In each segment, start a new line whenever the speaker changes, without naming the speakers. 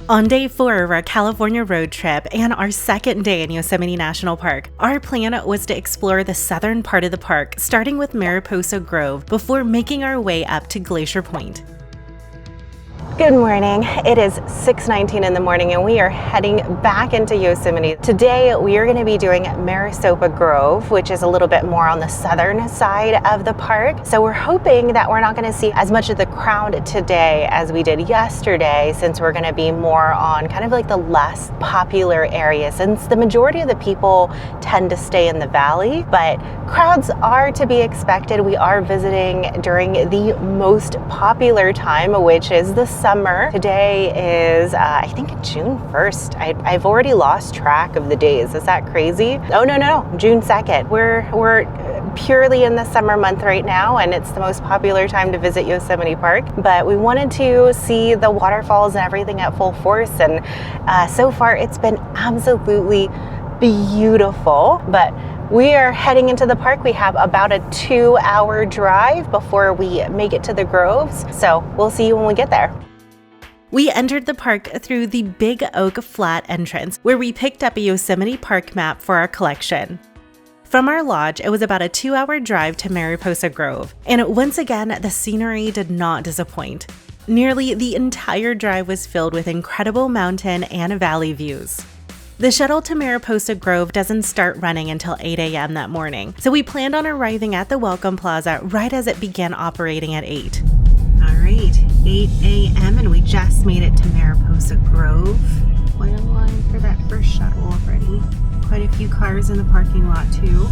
On day 4 of our California road trip and our second day in Yosemite National Park, our plan was to explore the southern part of the park, starting with Mariposa Grove before making our way up to Glacier Point. Good morning. It is 6:19 in the morning and we are heading back into Yosemite. Today we are going to be doing Mariposa Grove, which is a little bit more on the southern side of the park. So we're hoping that we're not going to see as much of the crowd today as we did yesterday, since we're going to be more on kind of like the less popular area, since the majority of the people tend to stay in the valley. But crowds are to be expected. We are visiting during the most popular time, which is the summer. Today is, I think, June 1st. I've already lost track of the days. Is that crazy? Oh, no, June 2nd. We're purely in the summer month right now, and it's the most popular time to visit Yosemite Park. But we wanted to see the waterfalls and everything at full force, and so far it's been absolutely beautiful. But we are heading into the park. We have about a 2-hour drive before we make it to the groves, so we'll see you when we get there. We entered the park through the Big Oak Flat entrance, where we picked up a Yosemite Park map for our collection. From our lodge, it was about a 2-hour drive to Mariposa Grove, and once again, the scenery did not disappoint. Nearly the entire drive was filled with incredible mountain and valley views. The shuttle to Mariposa Grove doesn't start running until 8 a.m. that morning, so we planned on arriving at the Welcome Plaza right as it began operating at 8. Alright, 8 a.m. and we just made it to Mariposa Grove. Quite a line for that first shuttle already. Quite a few cars in the parking lot too.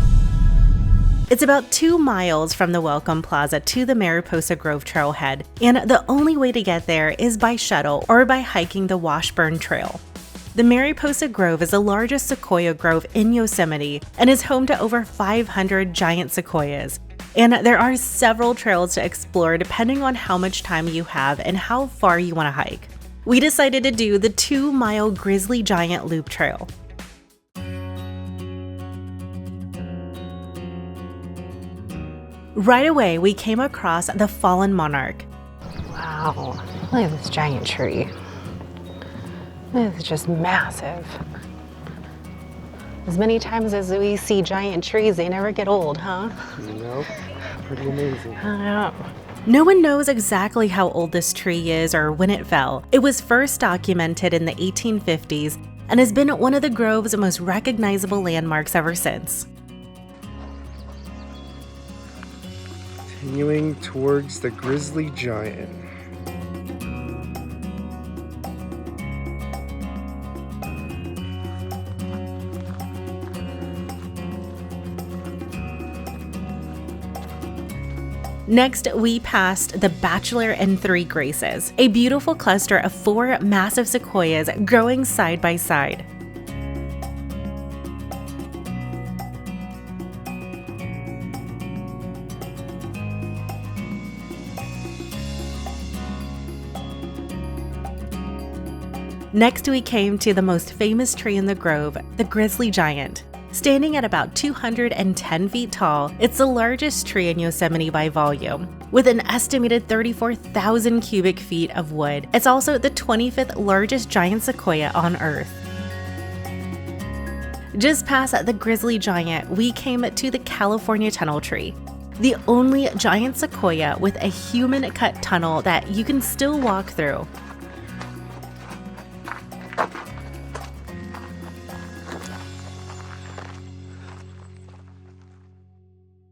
It's about 2 miles from the Welcome Plaza to the Mariposa Grove trailhead, and the only way to get there is by shuttle or by hiking the Washburn Trail. The Mariposa Grove is the largest sequoia grove in Yosemite and is home to over 500 giant sequoias. And there are several trails to explore depending on how much time you have and how far you want to hike. We decided to do the 2-mile Grizzly Giant Loop Trail. Right away, we came across the fallen Monarch. Wow, look at this giant tree. It's just massive. As many times as we see giant trees, they never get old, huh?
Nope. Pretty amazing.
I know. No one knows exactly how old this tree is or when it fell. It was first documented in the 1850s and has been one of the grove's most recognizable landmarks ever since.
Continuing towards the Grizzly Giant.
Next, we passed the Bachelor and 3 Graces, a beautiful cluster of 4 massive sequoias growing side by side. Next, we came to the most famous tree in the grove, the Grizzly Giant. Standing at about 210 feet tall, it's the largest tree in Yosemite by volume. With an estimated 34,000 cubic feet of wood, it's also the 25th largest giant sequoia on Earth. Just past the Grizzly Giant, we came to the California Tunnel Tree, the only giant sequoia with a human-cut tunnel that you can still walk through.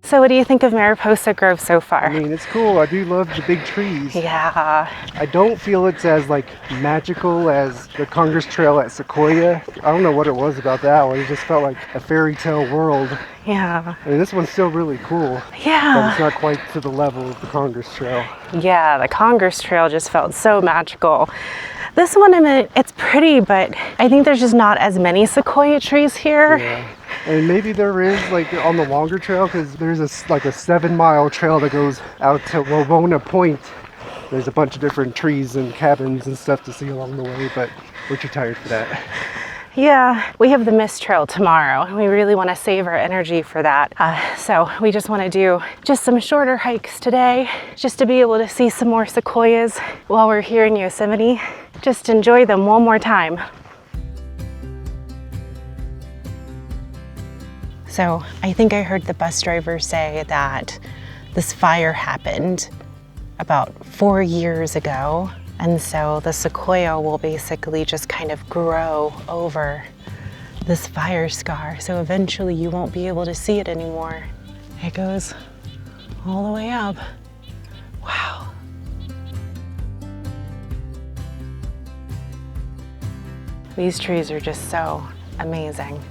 So what do you think of Mariposa Grove so far?
I mean, it's cool. I do love the big trees.
Yeah.
I don't feel it's as magical as the Congress Trail at Sequoia. I don't know what it was about that one. It just felt like a fairy tale world.
Yeah.
I mean, this one's still really cool.
Yeah.
But it's not quite to the level of the Congress Trail.
Yeah, the Congress Trail just felt so magical. This one, I mean, it's pretty, but I think there's just not as many sequoia trees here.
Yeah. And maybe there is on the longer trail, because there's a 7-mile trail that goes out to Washburn Point. There's a bunch of different trees and cabins and stuff to see along the way, but we're too tired for that.
Yeah, we have the mist trail tomorrow and we really want to save our energy for that. So we just want to do just some shorter hikes today, just to be able to see some more sequoias while we're here in Yosemite. Just enjoy them one more time. So I think I heard the bus driver say that this fire happened about 4 years ago. And so the sequoia will basically just kind of grow over this fire scar. So eventually you won't be able to see it anymore. It goes all the way up. Wow. These trees are just so amazing.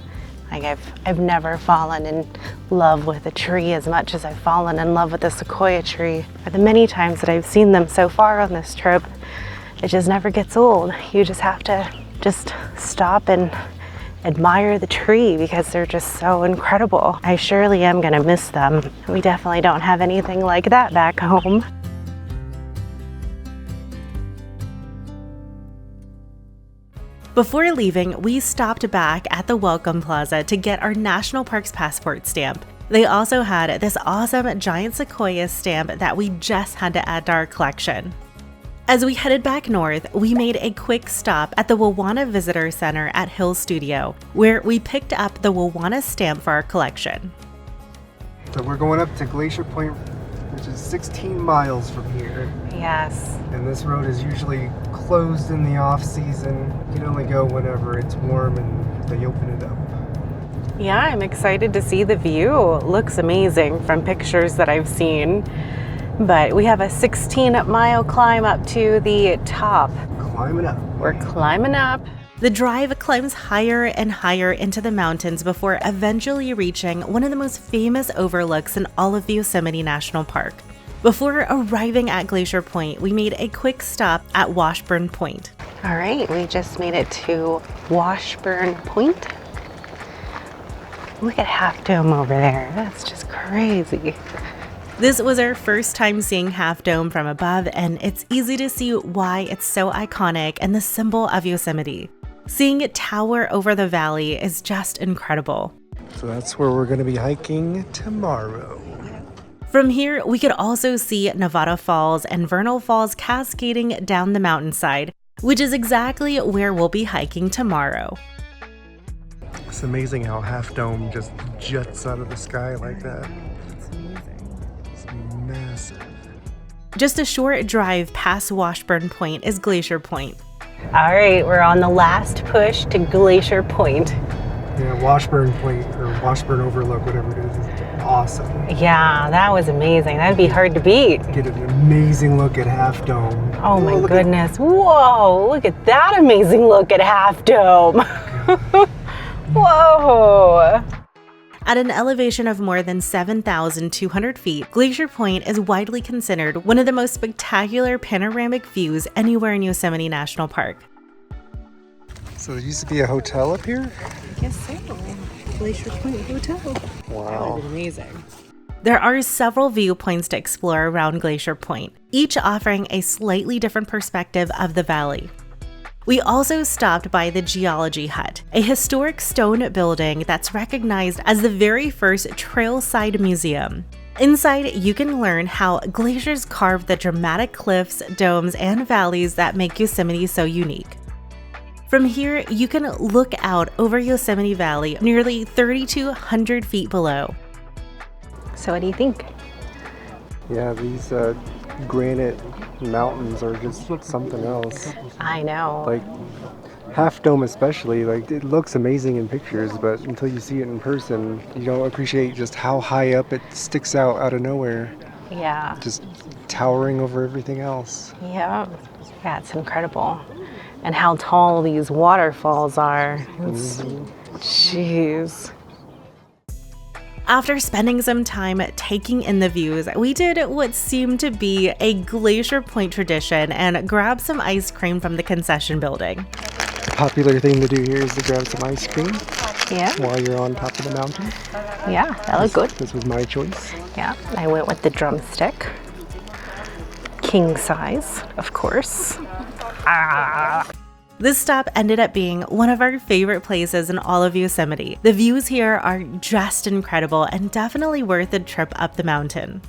Like I've never fallen in love with a tree as much as I've fallen in love with a sequoia tree. For the many times that I've seen them so far on this trip, it just never gets old. You just have to just stop and admire the tree because they're just so incredible. I surely am gonna miss them. We definitely don't have anything like that back home. Before leaving, we stopped back at the Welcome Plaza to get our National Parks passport stamp. They also had this awesome giant sequoia stamp that we just had to add to our collection. As we headed back north, we made a quick stop at the Wawana Visitor Center at Hill Studio, where we picked up the Wawana stamp for our collection.
So we're going up to Glacier Point, which is 16 miles from here.
Yes.
And this road is usually closed in the off season. You can only go whenever it's warm and they open it up.
Yeah, I'm excited to see the view. It looks amazing from pictures that I've seen. But we have a 16-mile climb up to the top.
Climbing up.
We're climbing up. The drive climbs higher and higher into the mountains before eventually reaching one of the most famous overlooks in all of Yosemite National Park. Before arriving at Glacier Point, we made a quick stop at Washburn Point. All right, we just made it to Washburn Point. Look at Half Dome over there. That's just crazy. This was our first time seeing Half Dome from above, and it's easy to see why it's so iconic and the symbol of Yosemite. Seeing it tower over the valley is just incredible.
So that's where we're going to be hiking tomorrow.
From here, we could also see Nevada Falls and Vernal Falls cascading down the mountainside, which is exactly where we'll be hiking tomorrow.
It's amazing how Half Dome just juts out of the sky like that.
It's amazing.
It's massive.
Just a short drive past Washburn Point is Glacier Point. All right, we're on the last push to Glacier Point.
Yeah, Washburn Point, or Washburn Overlook, whatever it is awesome.
Yeah, that was amazing. That'd be hard to beat.
Get an amazing look at Half Dome.
Oh my goodness. Whoa, look at that amazing look at Half Dome. Whoa. At an elevation of more than 7,200 feet, Glacier Point is widely considered one of the most spectacular panoramic views anywhere in Yosemite National Park.
So there used to be a hotel up here?
I guess so. Glacier Point Hotel.
Wow.
That would be amazing. There are several viewpoints to explore around Glacier Point, each offering a slightly different perspective of the valley. We also stopped by the Geology Hut, a historic stone building that's recognized as the very first trailside museum. Inside, you can learn how glaciers carved the dramatic cliffs, domes, and valleys that make Yosemite so unique. From here, you can look out over Yosemite Valley, nearly 3,200 feet below. So what do you think?
Yeah, these granite mountains are just something else.
I know.
Like Half Dome especially, like it looks amazing in pictures, but until you see it in person, you don't appreciate just how high up it sticks out of nowhere.
Yeah.
Just towering over everything else.
Yeah. Yeah, it's incredible. And how tall these waterfalls are. Jeez. After spending some time taking in the views, we did what seemed to be a Glacier Point tradition and grabbed some ice cream from the concession building.
The popular thing to do here is to grab some ice cream.
Yeah.
While you're on top of the mountain.
Yeah, that looked good.
This was my choice.
Yeah, I went with the drumstick. King size, of course. This stop ended up being one of our favorite places in all of Yosemite. The views here are just incredible and definitely worth a trip up the mountain.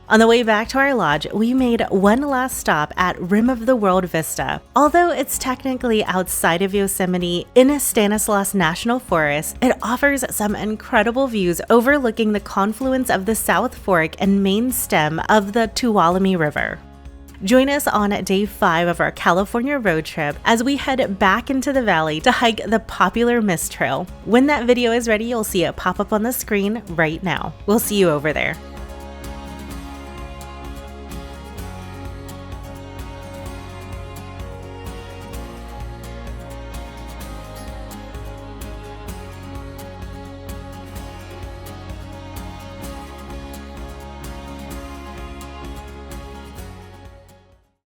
On the way back to our lodge, we made one last stop at Rim of the World Vista. Although it's technically outside of Yosemite in Stanislaus National Forest, it offers some incredible views overlooking the confluence of the South Fork and main stem of the Tuolumne River. Join us on day 5 of our California road trip as we head back into the valley to hike the popular Mist Trail. When that video is ready, you'll see it pop up on the screen right now. We'll see you over there.